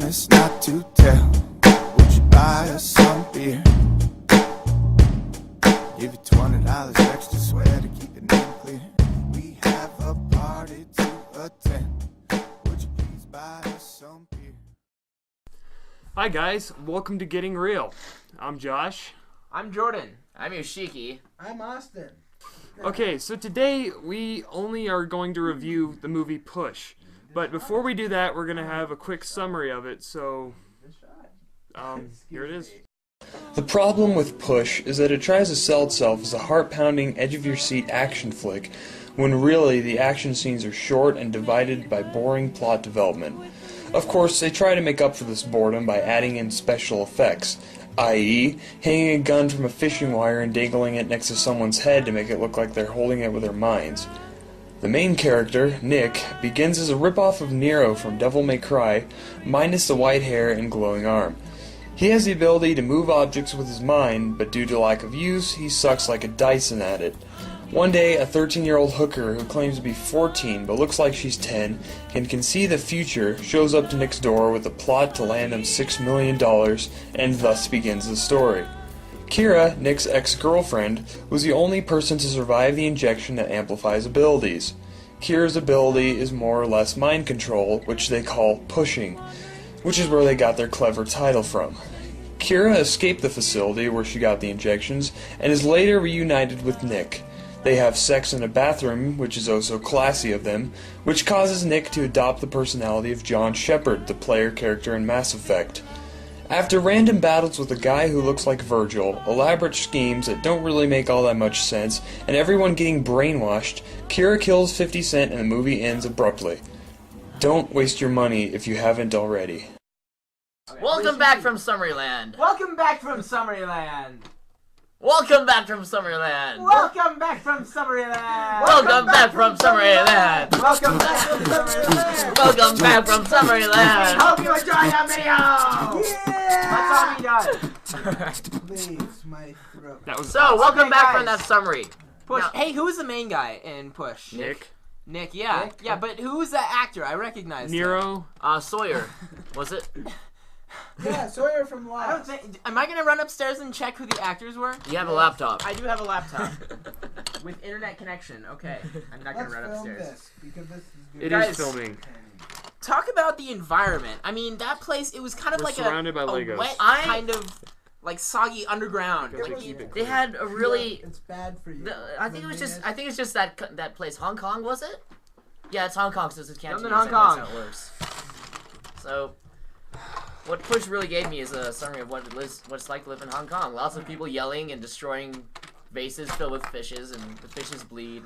promise not to tell. Would you buy us some beer? Give you $20 extra, swear to keep the name clear. We have a party to attend. Would you please buy us some beer? Hi guys, welcome to Getting Real. I'm Josh. I'm Jordan. I'm Yoshiki. I'm Austin. Okay, so today we only are going to review the movie Push. But before we do that, we're going to have a quick summary of it, so here it is. The problem with Push is that it tries to sell itself as a heart-pounding, edge-of-your-seat action flick, when really the action scenes are short and divided by boring plot development. Of course, they try to make up for this boredom by adding in special effects, i.e., hanging a gun from a fishing wire and dangling it next to someone's head to make it look like they're holding it with their minds. The main character, Nick, begins as a ripoff of Nero from Devil May Cry, minus the white hair and glowing arm. He has the ability to move objects with his mind, but due to lack of use, he sucks like a Dyson at it. One day, a 13-year-old hooker who claims to be 14 but looks like she's 10 and can see the future shows up to Nick's door with a plot to land him $6 million, and thus begins the story. Kira, Nick's ex-girlfriend, was the only person to survive the injection that amplifies abilities. Kira's ability is more or less mind control, which they call pushing, which is where they got their clever title from. Kira escaped the facility where she got the injections and is later reunited with Nick. They have sex in a bathroom, which is oh so classy of them, which causes Nick to adopt the personality of John Shepard, the player character in Mass Effect. After random battles with a guy who looks like Virgil, elaborate schemes that don't really make all that much sense, and everyone getting brainwashed, Kira kills 50 Cent and the movie ends abruptly. Don't waste your money if you haven't already. Welcome back from Summerland. Welcome back from Summerland. Welcome back from Summerland. Welcome back from Summerland. Welcome back from Summerland. Welcome back from Summerland. Welcome back from Summerland. Hope you enjoyed the video. Yeah! Let's all be done. Please, my throat. That was So, welcome Okay, back guys. from that summary. Push. Now- Hey, who's the main guy in Push? Nick, Nick, yeah. Nick? Yeah, but who's the actor? I recognize him. Nero. Sawyer. Was it? Yeah, Sawyer from I don't Lost. think. Am I gonna run upstairs and check who the actors were? You have a laptop. I do have a laptop with internet connection. Okay, I'm not gonna Let's run film upstairs. this, because this is good. It Guys. is filming. Talk about the environment. I mean, that place. It was kind of We're like surrounded by a Legos. wet I- kind of like soggy underground. Because It they was- keep it They clean. had a really. It's bad for you. I think it was just. I think it's just that place, Hong Kong, was it? Yeah, it's Hong Kong, so it's Cantonese. Filmed in Hong I think Kong. that's how it works. So, what Push really gave me is a summary of what it's like to live in Hong Kong. Lots of people yelling and destroying vases filled with fishes, and the fishes bleed.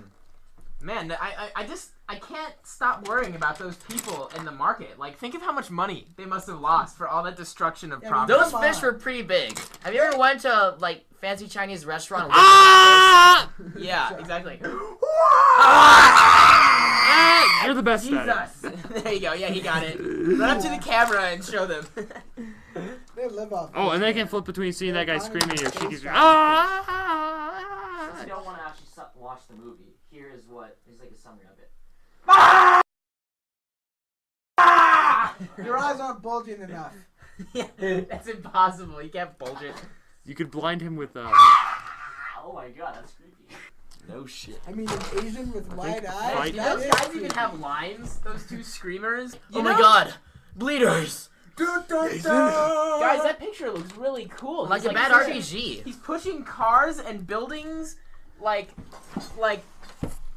Man, I can't stop worrying about those people in the market. Like, think of how much money they must have lost for all that destruction of Yeah, property. Those Come fish on. were pretty big. Have you ever went to like fancy Chinese restaurant? and Yeah, exactly. Ah, you're the best at it. Jesus. There you go. Yeah, he got it. Run up to the camera and show them. They live off. Oh, and they can flip between seeing that guy screaming or Yoshiki screaming. Ah! If you don't want to actually watch the movie, here's like a summary of it. Your eyes aren't bulging enough. Yeah, that's impossible. You can't bulge it. You could blind him with Oh my god, that's creepy. No shit. I mean, an Asian with wide eyes. Right. Do that those is guys even creepy. have lines? Those two screamers? Oh my god, bleeders! Dun, dun, dun. Guys, that picture looks really cool. Like He's a bad pushing- RPG. He's pushing cars and buildings, like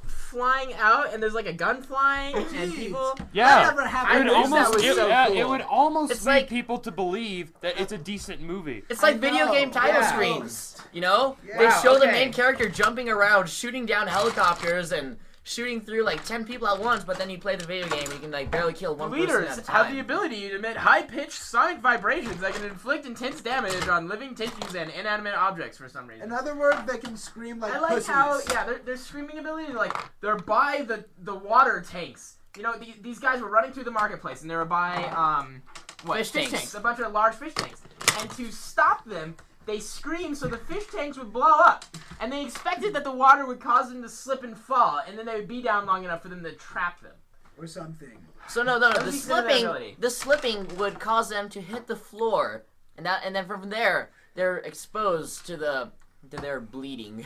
flying out, and there's like a gun flying, and Jeez. people. Yeah. That never happened. It would wish that almost, was it, so yeah, cool. it would almost It's lead like- people to believe that it's a decent movie. It's like I video know, game title yeah. screens. You know? Yeah. They Wow, show the okay. main character jumping around, shooting down helicopters, and shooting through like 10 people at once, but then you play the video game and you can like barely kill one person Leaders at a have time. the ability to emit high-pitched sonic vibrations that can inflict intense damage on living tissues and inanimate objects for some reason. In other words, they can scream like I like pussies. how, yeah, their screaming ability, like, they're by the water tanks. You know, these guys were running through the marketplace, and they were by, Fish tanks. A bunch of large fish tanks. And to stop them, they screamed so the fish tanks would blow up. And they expected that the water would cause them to slip and fall, and then they would be down long enough for them to trap them. or something. So no, That the would be good ability. slipping would cause them to hit the floor, and then from there they're exposed to their bleeding.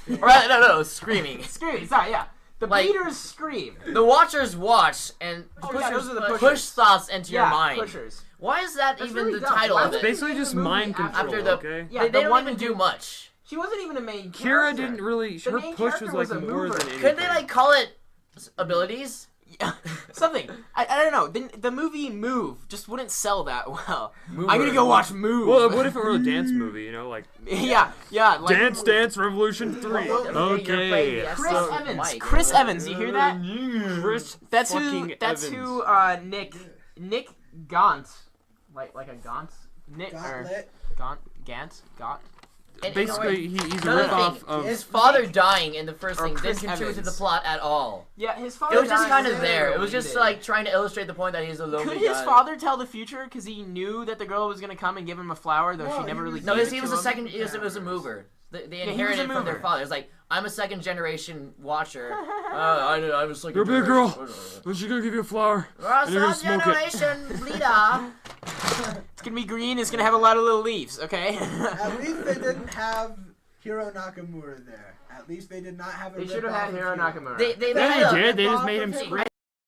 Or no, screaming. Screaming. Sorry, yeah. The Like- bleeders scream. The watchers watch and Oh, yeah, those are the push pushers. thoughts into your Yeah, mind. pushers. Why is that That's even really the dumb. title Why of would it? they Basically just movie mind after control, the- okay? Yeah, they the don't one even who do much. She wasn't even a main Kira character. didn't really. The Her main push character was like was a more mover. than anything. Couldn't they like call it abilities? Yeah, something. I don't know. The movie Move just wouldn't sell that well. Mover. I'm gonna go watch Move. Well, what if it were a dance movie? You know, like yeah. Like, Dance Revolution 3. You're playing Okay. the Chris SO Evans. mic. Chris Evans. You hear that? Chris That's who. fucking That's Evans. who. Nick Gaunt. Like a Gaunt. Nick or Gauntlet. Gant. Gaunt. And, Basically, he's a another ripoff thing, of. his father dying in the first Or thing Chris didn't contribute to the Evans. plot at all. Yeah, his father. It was just died kind of so there. It was early, just didn't like trying to illustrate the point that he's a lonely Could his guy. father tell the future because he knew that the girl was gonna come and give him a flower, though No, she never he really. was- No, gave he it was to a him? second. It was a mover. They he was a inherited from their mover. father. It's like I'm a second generation watcher. I was like There'll be a girl. But she's gonna give you a flower. And you're gonna Second smoke it. generation leader. It's gonna be green. It's gonna have a lot of little leaves. Okay. At least they didn't have Hiro Nakamura there. At least they did not have a They should have ripoff had of Hiro Hiro. Nakamura. They Yeah, made they a- did. They just made him Ripoff of scream.